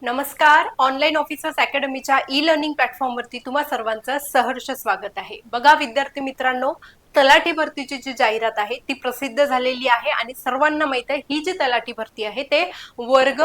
नमस्कार. Online officers अकॅडमीच्या e learning प्लॅटफॉर्मवरती तुम्हा सर्वांचं सहर्ष स्वागत आहे. बघा विद्यार्थी मित्रांनो, तलाठी भरतीची जी जाहिरात आहे ती प्रसिद्ध झालेली आहे आणि सर्वांना माहित आहे ही जी तलाठी भरती आहे ते वर्ग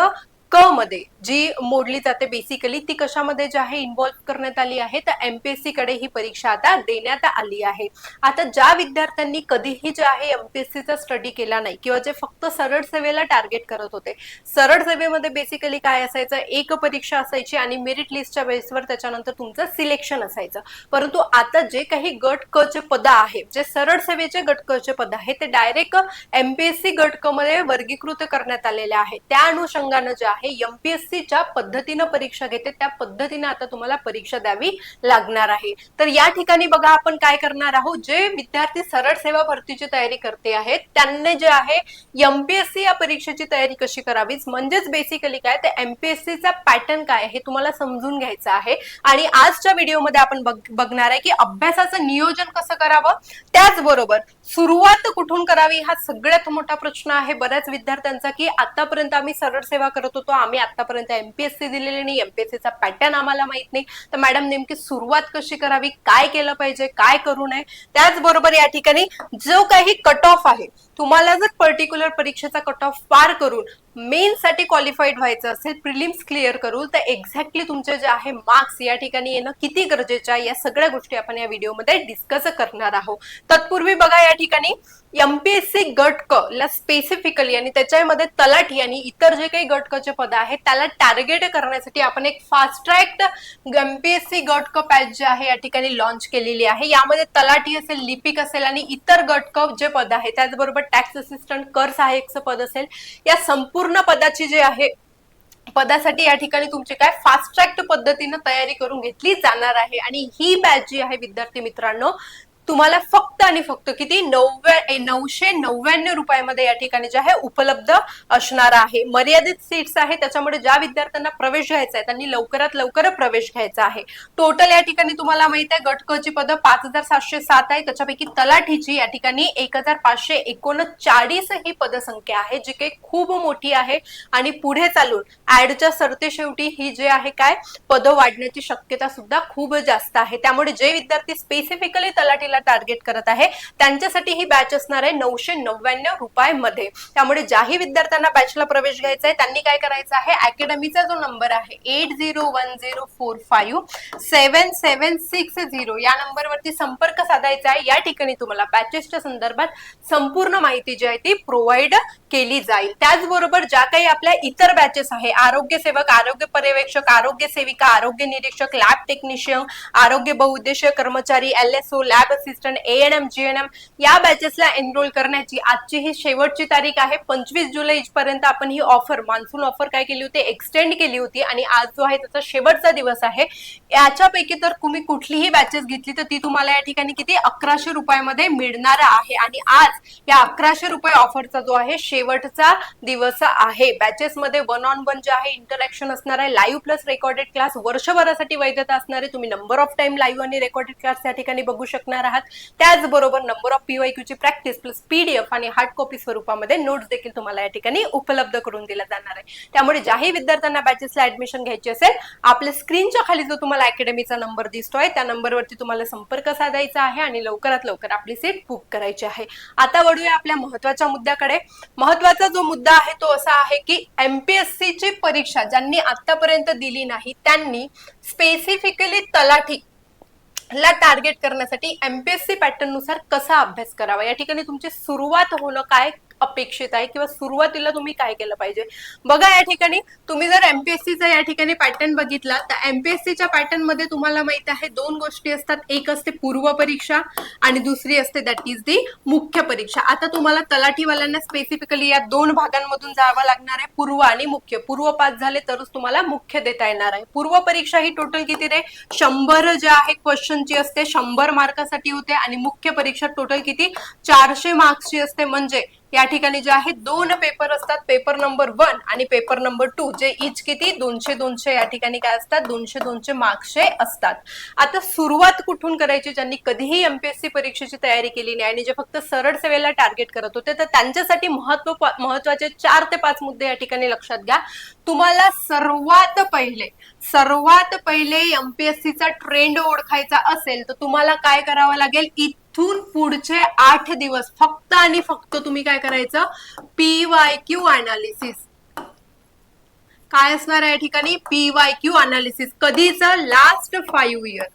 क मध्ये जी मोडली जाते बेसिकली ती कशामध्ये जे आहे इन्व्हॉल्व करण्यात आली आहे तर एमपीएससी कडे ही परीक्षा आता देण्यात आली आहे. आता ज्या विद्यार्थ्यांनी कधीही जे आहे एमपीएससीचा स्टडी केला नाही किंवा जे फक्त सरळ सेवेला टार्गेट करत होते, सरळ सेवेमध्ये बेसिकली काय असायचं, एक परीक्षा असायची आणि मेरिट लिस्टच्या बेसवर त्याच्यानंतर तुमचं सिलेक्शन असायचं. परंतु आता जे काही गट क चे पद आहे, जे सरळ सेवेचे गट क चे पद आहे ते डायरेक्ट एमपीएससी गट क मध्ये वर्गीकृत करण्यात आलेले आहे. त्या अनुषंगाने जे आहे एमपीएससी ज्या पद्धतीने परीक्षा घेते त्या पद्धतीने आता तुम्हाला परीक्षा द्यावी लागणार आहे. तर या ठिकाणी बघा आपण काय करणार आहोत, जे विद्यार्थी सरळ सेवा भरतीची तयारी करते आहेत त्यांनी जे आहे एमपीएससी या परीक्षेची तयारी कशी करावी, म्हणजेच बेसिकली काय ते एमपीएससी चा पॅटर्न काय हे तुम्हाला समजून घ्यायचं आहे. आणि आजच्या व्हिडिओमध्ये आपण बघणार आहे की अभ्यासाचं नियोजन कसं करावं, त्याचबरोबर सुरुवात कुठून करावी हा सगळ्यात मोठा प्रश्न आहे बऱ्याच विद्यार्थ्यांचा की आतापर्यंत आम्ही सरळ सेवा करत होतो, आम्ही आतापर्यंत एमपीएससी दिलेली नाही, एमपीएससीचा पॅटर्न आम्हाला माहित नाही, तर मॅडम नेमकी सुरुवात कशी करावी, काय केलं पाहिजे, काय करू नये. त्याचबरोबर या ठिकाणी जो काही कट ऑफ आहे, तुम्हाला जर पर्टिक्युलर परीक्षेचा कट ऑफ पार करून मेन साठी क्वालिफाईड व्हायचं असेल, प्रिलिम्स क्लिअर करून, तर एक्झॅक्टली तुमचे जे आहे मार्क्स या ठिकाणी येणं किती गरजेचं आहे या सगळ्या गोष्टी आपण या व्हिडिओमध्ये डिस्कस करणार आहोत. तत्पूर्वी बघा या ठिकाणी एमपीएससी गट क ला स्पेसिफिकली आणि त्याच्यामध्ये तलाठी आणि इतर जे काही गट क चे पद आहेत त्याला टार्गेट करण्यासाठी आपण एक फास्ट ट्रॅक एमपीएससी गट क पॅच जे आहे या ठिकाणी लॉन्च केलेली आहे. यामध्ये तलाठी असेल, लिपिक असेल आणि इतर गट क जे पद आहे, त्याचबरोबर टॅक्स असिस्टंट, कर सहाय्यकचं पद असेल, या संपूर्ण पदाची जे आहे पदासाठी या ठिकाणी तुमची काय फास्ट ट्रॅक पद्धतीने तयारी करून घेतली जाणार आहे. आणि ही बॅच जी आहे विद्यार्थी मित्रांनो तुम्हाला फक्त आणि फक्त किती 999 रुपयामध्ये या ठिकाणी जे आहे उपलब्ध असणार आहे. मर्यादित सीट्स आहे, त्याच्यामुळे ज्या विद्यार्थ्यांना प्रवेश घ्यायचा आहे त्यांनी लवकरात लवकर प्रवेश घ्यायचा आहे. टोटल या ठिकाणी तुम्हाला माहित आहे गट क ची पद 5707 आहे, त्याच्यापैकी तलाठीची या ठिकाणी 1539 ही पदसंख्या आहे, जी काही खूप मोठी आहे आणि पुढे चालून ऍडच्या सरतेशेवटी ही जे आहे काय पद वाढण्याची शक्यता सुद्धा खूप जास्त आहे. त्यामुळे जे विद्यार्थी स्पेसिफिकली तलाठीला टार्गेट करत आहे त्यांच्यासाठी ही बॅच असणार आहे 999 रुपयामध्ये. त्यामुळे ज्याही विद्यार्थ्यांना बॅचला प्रवेश घ्यायचा आहे त्यांनी काय करायचं आहे, अकॅडमीचा जो नंबर आहे 8010457760 या नंबरवरती संपर्क साधायचा आहे. या ठिकाणी तुम्हाला बॅचेसच्या संदर्भात संपूर्ण माहिती जी आहे ती प्रोव्हाइड केली जाईल. त्याचबरोबर ज्या काही आपल्या इतर बॅचेस आहे, आरोग्य सेवक, आरोग्य पर्यवेक्षक, आरोग्य सेविका, आरोग्य निरीक्षक, लॅब टेक्निशियन, आरोग्य बहुउद्देशीय कर्मचारी, एलएसओ, लॅब असिस्टंट, एएनएम, जीएनएम या बॅचेसला एनरोल करण्याची आजची ही शेवटची तारीख आहे. 25 जुलै पर्यंत आपण ही ऑफर, मान्सून ऑफर काय केली होती, एक्सटेंड केली होती आणि आज जो आहे त्याचा शेवटचा दिवस आहे. याच्यापैकी तर तुम्ही कुठलीही बॅचेस घेतली तर ती तुम्हाला या ठिकाणी किती 1100 रुपयामध्ये मिळणार आहे. आणि आज या 1100 रुपये ऑफरचा जो आहे शेवटचा दिवस आहे. बॅचेस मध्ये 1 on 1 जे आहे इंटरॅक्शन असणार आहे, लाईव्ह प्लस रेकॉर्डेड क्लास, वर्षभरासाठी वैधता असणार आहे. तुम्ही नंबर ऑफ टाइम लाईव्ह आणि रेकॉर्डेड क्लास या ठिकाणी बघू शकणार आहात. त्याचबरोबर नंबर ऑफ पीवायक्यू ची प्रॅक्टिस प्लस पीडीएफ आणि हार्ड कॉपी स्वरूपामध्ये नोट्स देखील तुम्हाला या ठिकाणी उपलब्ध करून दिला जाणार आहे. त्यामुळे ज्याही विद्यार्थ्यांना बॅचेसला ऍडमिशन घ्यायची असेल, आपल्या स्क्रीनच्या खाली जो तुम्हाला अकॅडमीचा नंबर दिसतोय त्या नंबरवरती तुम्हाला संपर्क साधायचा आहे आणि लवकरात लवकर आपली सीट बुक करायची आहे. आता वळूया आपल्या महत्वाच्या मुद्द्याकडे. महत्वाचा जो मुद्दा आहे तो असा आहे की एमपीएससी ची परीक्षा ज्यांनी आतापर्यंत दिली नाही त्यांनी स्पेसिफिकली तलाठी ला टार्गेट करण्यासाठी एमपीएससी पॅटर्न नुसार कसा अभ्यास करावा, या ठिकाणी तुमची सुरुवात होणं काय अपेक्षित आहे किंवा सुरुवातीला तुम्ही काय केलं पाहिजे. बघा या ठिकाणी तुम्ही जर एमपीएससीचा या ठिकाणी पॅटर्न बघितला तर एमपीएससीच्या पॅटर्न मध्ये तुम्हाला माहित आहे दोन गोष्टी असतात, एक असते पूर्व परीक्षा आणि दुसरी असते दॅट इज दी मुख्य परीक्षा. आता तुम्हाला तलाठीवाल्यांना स्पेसिफिकली या दोन भागांमधून जावं लागणार आहे, पूर्व आणि मुख्य. पूर्व पास झाले तरच तुम्हाला मुख्य देता येणार आहे. पूर्व परीक्षा ही टोटल किती रे 100 जे आहे क्वेश्चनची असते, 100 मार्कासाठी होते आणि मुख्य परीक्षा टोटल किती 400 मार्क्सची असते. म्हणजे या ठिकाणी जे आहे 2 पेपर असतात, पेपर नंबर 1 आणि पेपर नंबर 2, जे इच किती 200 या ठिकाणी काय असतात, 200 मार्क्सचे असतात. आता सुरुवात कुठून करायची? ज्यांनी कधीही एमपीएससी परीक्षेची तयारी केली नाही आणि जे फक्त सरळ सेवेला टार्गेट करत होते, तर त्यांच्यासाठी महत्वाचे 4 ते 5 मुद्दे या ठिकाणी लक्षात घ्या. तुम्हाला सर्वात पहिले एमपीएससीचा ट्रेंड ओळखायचा असेल तर तुम्हाला काय करावं लागेल? इथून पुढचे 8 दिवस फक्त आणि फक्त तुम्ही काय करायचं? PYQ analysis. काय असणार आहे या ठिकाणी? PYQ analysis. कधीचं? Last 5 year.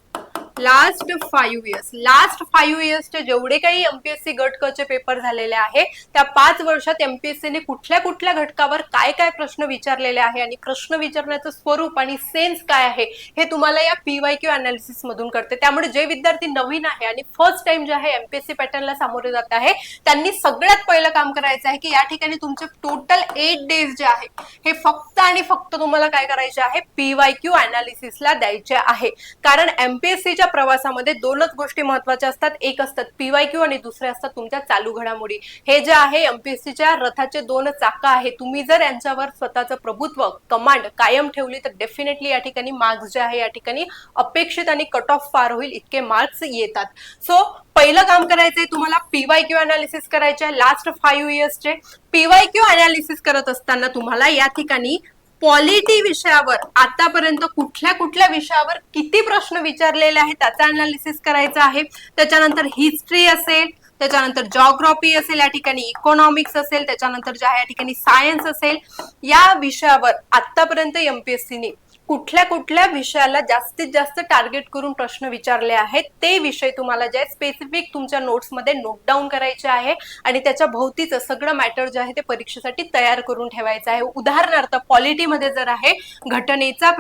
लास्ट 5 इयर्सचे जेवढे काही एमपीएससी गट क चे पेपर झालेले आहे, त्या 5 वर्षात एमपीएससीने कुठल्या घटकावर काय काय प्रश्न विचारलेले आहे आणि प्रश्न विचारण्याचं स्वरूप आणि सेन्स काय आहे हे तुम्हाला या पीवायक्यू अनालिसिस मधून कळते. त्यामुळे जे विद्यार्थी नवीन आहे आणि फर्स्ट टाइम जे आहे एमपीएससी पॅटर्नला सामोरे जात आहे, त्यांनी सगळ्यात पहिलं काम करायचं आहे की या ठिकाणी तुमचे टोटल 8 डेज जे आहे हे फक्त आणि फक्त तुम्हाला काय करायचे आहे? पीवायक्यू अनालिसिसला द्यायचे आहे. कारण एमपीएससीच्या प्रवासामध्ये 2च गोष्टी महत्वाच्या असतात. एक असतात पीवायक्यू आणि दुसरे असतात तुमच्या चालू घडामोडी. हे जे आहे एमपीएससीच्या रथाचे 2 चाकं आहे. तुम्ही जर यांच्यावर स्वतःचं प्रभुत्व, कमांड कायम ठेवली तर डेफिनेटली या ठिकाणी मार्क्स जे आहे या ठिकाणी अपेक्षित आणि कट ऑफ पार होईल इतके मार्क्स येतात. सो पहिलं काम करायचंय तुम्हाला पीवायक्यू अनालिसिस करायचे लास्ट 5 इयर्सचे. पीवायक्यू अनालिसिस करत असताना तुम्हाला या ठिकाणी पॉलिटी विषयावर आतापर्यंत कुठल्या विषयावर किती प्रश्न विचारलेले आहेत त्याचा अनालिसिस करायचा आहे. त्याच्यानंतर हिस्ट्री असेल, त्याच्यानंतर जॉग्राफी असेल, या ठिकाणी इकॉनॉमिक्स असेल, त्याच्यानंतर जे आहे या ठिकाणी सायन्स असेल. या विषयावर आतापर्यंत एमपीएससीने कुठल्या विषयाला जास्तीत जास्त टार्गेट करून प्रश्न विचारले आहेत ते विषय तुम्हाला जे स्पेसिफिक तुमच्या नोट्समध्ये नोट डाऊन करायचे आहे आणि त्याच्या भोवतीचं सगळं मॅटर जे आहे ते परीक्षेसाठी तयार करून ठेवायचं आहे. उदाहरणार्थ पॉलिटीमध्ये जर आहे घटनेचा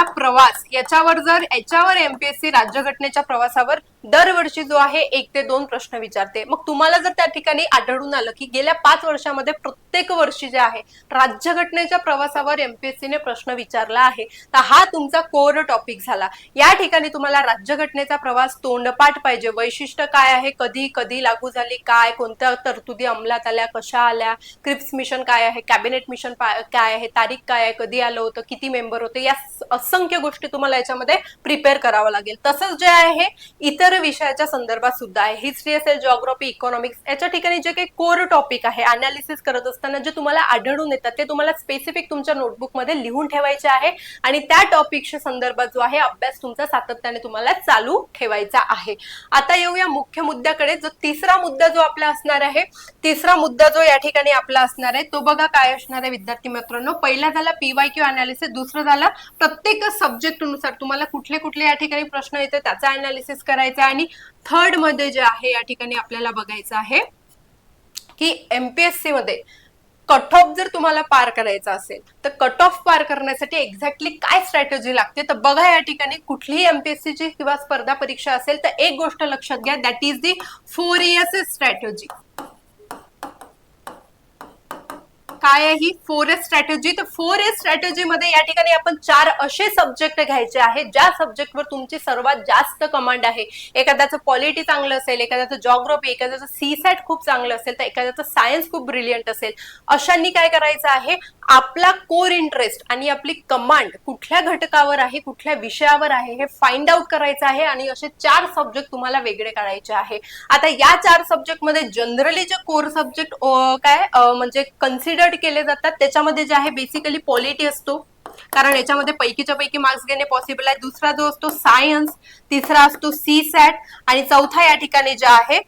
प्रवास याच्यावर एमपीएससी राज्यघटनेच्या प्रवासावर दरवर्षी जो आहे 1 ते 2 प्रश्न विचारते. मग तुम्हाला जर त्या ठिकाणी आढळून आलं की गेल्या 5 वर्षामध्ये प्रत्येक वर्षी जे आहे राज्यघटनेच्या प्रवासावर एमपीएससीने प्रश्न विचारला आहे, तर हा तुमचा कोर टॉपिक झाला. या ठिकाणी तुम्हाला राज्यघटनेचा प्रवास तोंडपाठ पाहिजे. वैशिष्ट्य काय आहे, कधी लागू झाली, काय कोणत्या तरतुदी अंमलात आल्या, कशा आल्या, क्रिप्स मिशन काय आहे, कॅबिनेट मिशन काय आहे, तारीख काय आहे, कधी आलं होतं, किती मेंबर होते, या असंख्य गोष्टी तुम्हाला याच्यामध्ये प्रिपेअर करावं लागेल. तसंच जे आहे इतर विषयाच्या संदर्भात सुद्धा आहे. हिस्ट्री असेल, जिओग्राफी, इकॉनॉमिक्स याच्या ठिकाणी जे काही कोर टॉपिक आहे अनालिसिस करत असताना जे तुम्हाला आढळून येतात ते तुम्हाला स्पेसिफिक तुमच्या नोटबुकमध्ये लिहून ठेवायचे आहे आणि त्या टॉपिकच्या संदर्भात जो आहे अभ्यास तुमचा सातत्याने तुम्हाला चालू ठेवायचा आहे. आता येऊया मुख्य मुद्द्याकडे. जो तिसरा मुद्दा जो आपला असणार आहे, या ठिकाणी आपला असणार आहे तो बघा काय असणार आहे विद्यार्थी मित्रांनो. पहिला झाला पीवायक्यू अनालिसिस, दुसरं झालं प्रत्येक सब्जेक्ट नुसार तुम्हाला कुठले या ठिकाणी प्रश्न येते त्याचा अनालिसिस करायचा आणि थर्ड मध्ये जे आहे या ठिकाणी आपल्याला बघायचं आहे की एमपीएससी मध्ये कट ऑफ जर तुम्हाला पार करायचा असेल तर कट ऑफ पार करण्यासाठी एक्झॅक्टली काय स्ट्रॅटेजी लागते. तर बघा या ठिकाणी कुठलीही एमपीएससीची किंवा स्पर्धा परीक्षा असेल तर एक गोष्ट लक्षात घ्या, that is the 4 years strategy. काय आहे ही 4S स्ट्रॅटेजी? तर 4S स्ट्रॅटेजी मध्ये या ठिकाणी आपण 4 असे सब्जेक्ट घ्यायचे आहेत ज्या सब्जेक्टवर तुमची सर्वात जास्त कमांड आहे. एखाद्याचं पॉलिटी चांगलं असेल, एखाद्याचं जॉग्राफी, एखाद्याचं सीसॅट खूप चांगलं असेल, तर एखाद्याचं सायन्स खूप ब्रिलियंट असेल. अशांनी काय करायचं आहे, आपला कोर इंटरेस्ट आणि आपली कमांड कुठल्या घटकावर आहे, कुठल्या विषयावर आहे हे फाइंड आउट करायचं आहे आणि असे 4 सब्जेक्ट तुम्हाला वेगळे काढायचे आहे. आता या 4 सब्जेक्ट मध्ये जनरली जे कोर सब्जेक्ट म्हणजे कन्सिडर्ड केले जातात त्याच्यामध्ये जे आहे बेसिकली पॉलिटी असतो, कारण याच्यामध्ये पैकीच्या पैकी मार्क्स घेणे पॉसिबल आहे. दुसरा जो असतो सायन्स, तिसरा असतो सीसॅट आणि चौथा या ठिकाणी जे आहे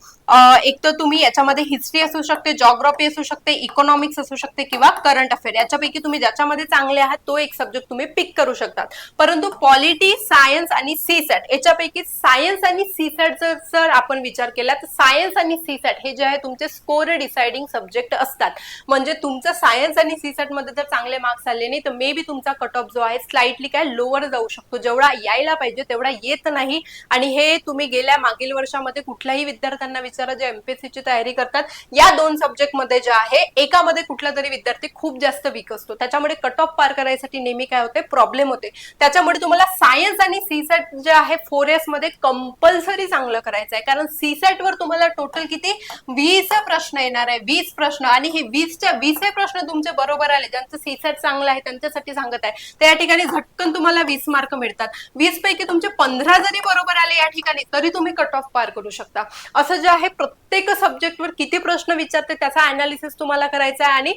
एक तर तुम्ही याच्यामध्ये हिस्ट्री असू शकते, जॉग्राफी असू शकते, इकॉनॉमिक्स असू शकते किंवा करंट अफेअर. याच्यापैकी तुम्ही ज्याच्यामध्ये चांगले आहात तो एक सब्जेक्ट तुम्ही पिक करू शकतात. परंतु पॉलिटी, सायन्स आणि सीसॅट याच्यापैकी सायन्स आणि सीसॅट जर आपण विचार केला तर सायन्स आणि सीसॅट हे जे आहे तुमचे स्कोर डिसाइडिंग सब्जेक्ट असतात. म्हणजे तुमचं सायन्स आणि सीसॅट मध्ये जर चांगले मार्क्स आले नाही तर मे बी तुमचा कट ऑफ जो आहे स्लाइटली काय लोअर जाऊ शकतो. जेवढा यायला पाहिजे तेवढा येत नाही आणि हे तुम्ही मागील वर्षामध्ये कुठल्याही विद्यार्थ्यांना विचारा जे एमपीएससी ची तयारी करतात, या दोन सब्जेक्ट मध्ये जे आहे एकामध्ये कुठला तरी विद्यार्थी खूप जास्त वीक असतो, त्याच्यामुळे कट ऑफ पार करायसाठी नेहमी काय होते, प्रॉब्लेम होते. त्याच्यामुळे तुम्हाला सायन्स आणि सीसॅट जे आहे 4S मध्ये कंपल्सरी चांगलं करायचं आहे, कारण सीसॅट वर तुम्हाला टोटल किती 20 प्रश्न येणार आहे, 20 प्रश्न, आणि हे 20च्या 20 प्रश्न तुमचे बरोबर आले, ज्यांचं सीसॅट चांगलं आहे त्यांच्यासाठी सांगत आहे, तर या ठिकाणी झटकन तुम्हाला 20 मार्क मिळतात. 20 पैकी तुमचे 15 जरी बरोबर आले या ठिकाणी तरी तुम्ही कट ऑफ पार करू शकता. असं जे आहे प्रत्येक सब्जेक्टवर किती प्रश्न विचारते त्याचा अनालिसिस तुम्हाला करायचा आहे, आणि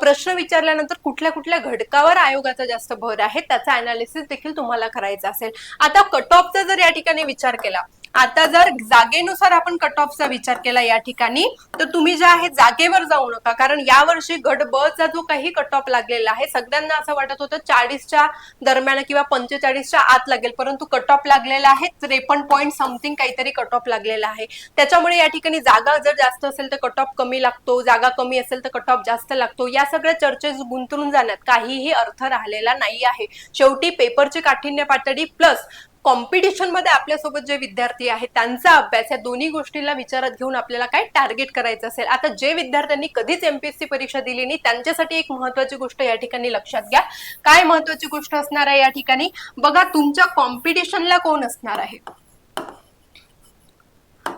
प्रश्न विचारल्यानंतर कुठल्या कुठल्या घटकावर आयोगाचा जास्त भर आहे त्याचा अनालिसिस देखील तुम्हाला करायचा असेल. आता कट ऑफचा जर या ठिकाणी विचार केला, आता जर जागेनुसार आपण कट ऑफचा विचार केला या ठिकाणी, तर तुम्ही जे आहे जागेवर जाऊ नका, कारण यावर्षी गट ब चा जो काही कट ऑफ लागलेला आहे सगळ्यांना असं वाटत होतं 40च्या दरम्यान किंवा 45च्या आत लागेल, परंतु कट ऑफ लागलेला आहे 53 पॉइंट समथिंग काहीतरी कट ऑफ लागलेला आहे. त्याच्यामुळे या ठिकाणी जागा जर जास्त असेल तर कट ऑफ कमी लागतो, जागा कमी असेल तर कट ऑफ जास्त लागतो. या सगळ्या चर्चेत गुंतून जाण्यात काहीही अर्थ राहिलेला नाही आहे. शेवटी पेपरची काठिण्य पातळी प्लस कॉम्पिटिशन मध्ये आपल्यासोबत जे विद्यार्थी आहेत त्यांचा अभ्यास, या दोन्ही गोष्टीला विचारात घेऊन आपल्याला काय टार्गेट करायचं असेल. आता जे विद्यार्थ्यांनी कधीच एमपीएससी परीक्षा दिली नाही त्यांच्यासाठी एक महत्वाची गोष्ट या ठिकाणी लक्षात घ्या. काय महत्वाची गोष्ट असणार आहे या ठिकाणी, बघा तुमच्या कॉम्पिटिशनला कोण असणार आहे,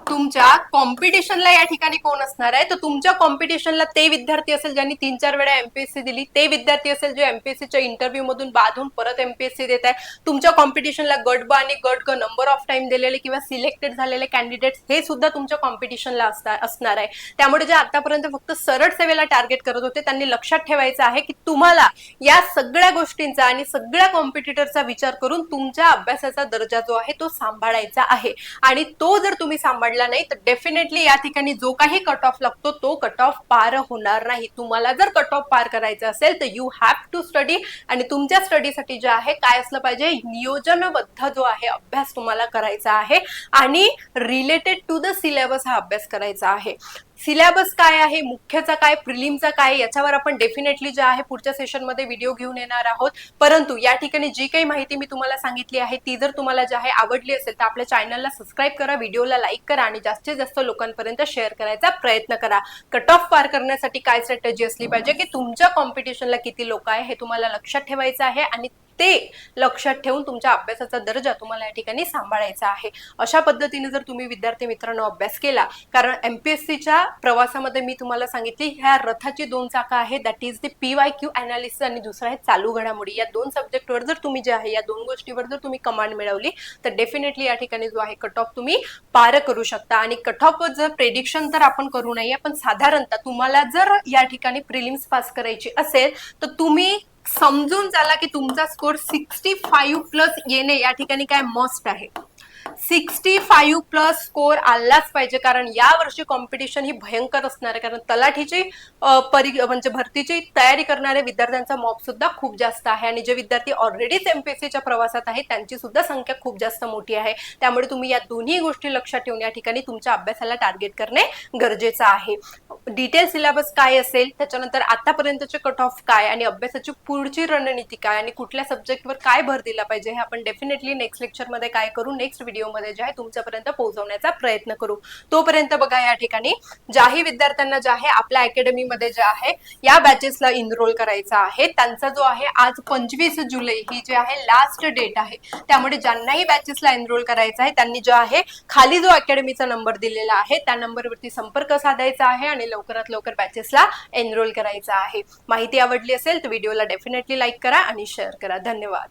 तुमच्या कॉम्पिटिशनला या ठिकाणी कोण असणार आहे, तर तुमच्या कॉम्पिटिशनला ते विद्यार्थी असेल ज्यांनी 3-4 वेळा एमपीएससी दिली, ते विद्यार्थी असेल जे एमपीएससीच्या इंटरव्ह्यू मधून बाद होऊन परत एमपीएससी देत आहे. तुमच्या कॉम्पिटिशनला गट ब आणि गट ग नंबर ऑफ टाइम दिलेले किंवा सिलेक्टेड झालेले कॅन्डिडेट्स हे सुद्धा तुमच्या कॉम्पिटिशनला असणार आहे. त्यामुळे जे आतापर्यंत फक्त सरळ सेवेला टार्गेट करत होते त्यांनी लक्षात ठेवायचं आहे की तुम्हाला या सगळ्या गोष्टींचा आणि सगळ्या कॉम्पिटिटरचा विचार करून तुमच्या अभ्यासाचा दर्जा जो आहे तो सांभाळायचा आहे, आणि तो जर तुम्ही सांभाळला नाही तर डेफिनेटली या ठिकाणी जो काही कट ऑफ लागतो तो कट ऑफ पार होणार नाही. तुम्हाला जर कट ऑफ पार करायचं असेल तर यू हॅव टू स्टडी, आणि तुमच्या स्टडीसाठी जे आहे काय असलं पाहिजे, नियोजनबद्ध जो आहे अभ्यास तुम्हाला करायचा आहे, आणि रिलेटेड टू द सिलेबस हा अभ्यास करायचा आहे. सिलेबस काय आहे, मुख्यचा काय, प्रिलिमचा काय, याच्यावर आपण डेफिनेटली जे आहे पुढच्या सेशनमध्ये व्हिडिओ घेऊन येणार आहोत. परंतु या ठिकाणी जी काही माहिती मी तुम्हाला सांगितली आहे ती जर तुम्हाला जे आहे आवडली असेल तर आपल्या चॅनलला सबस्क्राईब करा, व्हिडिओला लाईक करा आणि जास्तीत जास्त लोकांपर्यंत शेअर करायचा प्रयत्न करा. कट ऑफ पार करण्यासाठी काय स्ट्रॅटेजी असली पाहिजे की तुमच्या कॉम्पिटिशनला किती लोक आहे हे तुम्हाला लक्षात ठेवायचं आहे, आणि ते लक्षात ठेवून तुमच्या अभ्यासाचा दर्जा तुम्हाला या ठिकाणी सांभाळायचा आहे. अशा पद्धतीने जर तुम्ही विद्यार्थी मित्रांनो अभ्यास केला, कारण एमपीएससीच्या प्रवासामध्ये मी तुम्हाला सांगितली ह्या रथाची 2 चाकं आहेत, that is the PYQ analysis आणि दुसरा आहे चालू घडामोडी. या 2 सब्जेक्टवर जर तुम्ही जे आहे या 2 गोष्टीवर जर तुम्ही कमांड मिळवली तर डेफिनेटली या ठिकाणी जो आहे कट ऑफ तुम्ही पार करू शकता. आणि कट ऑफ जर प्रेडिक्शन तर आपण करू नये, पण साधारणतः तुम्हाला जर या ठिकाणी प्रिलिम्स पास करायची असेल तर तुम्ही समजून झाला की तुमचा स्कोर 65 प्लस येणे या ठिकाणी काय मस्ट आहे. 65 प्लस स्कोर आलाच पाहिजे, कारण या वर्षी कॉम्पिटिशन ही भयंकर असणार आहे, कारण तलाठीची म्हणजे भरतीची तयारी करणाऱ्या विद्यार्थ्यांचा मॉब सुद्धा खूप जास्त आहे, आणि जे विद्यार्थी ऑलरेडीच एमपीएससीच्या प्रवासात आहेत त्यांची सुद्धा संख्या खूप जास्त मोठी आहे. त्यामुळे तुम्ही या दोन्ही गोष्टी लक्षात ठेवून या ठिकाणी तुमच्या अभ्यासाला टार्गेट करणे गरजेचं आहे. डिटेल सिलेबस काय असेल, त्याच्यानंतर आतापर्यंतचे कट ऑफ काय, आणि अभ्यासाची पुढची रणनीती काय, आणि कुठल्या सब्जेक्टवर काय भर दिला पाहिजे हे आपण डेफिनेटली नेक्स्ट लेक्चरमध्ये काय करू, नेक्स्ट व्हिडिओमध्ये जे आहे तुमच्यापर्यंत पोहोचवण्याचा प्रयत्न करू. तोपर्यंत बघा या ठिकाणी ज्याही विद्यार्थ्यांना जे आहे आपल्या अकॅडमीमध्ये जे आहे या बॅचेसला इनरोल करायचा आहे त्यांचा जो आहे आज 25 जुलै ही जी आहे लास्ट डेट आहे. त्यामुळे ज्यांनाही बॅचेसला एनरोल करायचं आहे त्यांनी जो आहे खाली जो अकॅडमीचा नंबर दिलेला आहे त्या नंबरवरती संपर्क साधायचा आहे आणि लवकरात लवकर बॅचेसला एनरोल करायचा आहे. माहिती आवडली असेल तर व्हिडिओला डेफिनेटली लाईक करा आणि शेअर करा. धन्यवाद.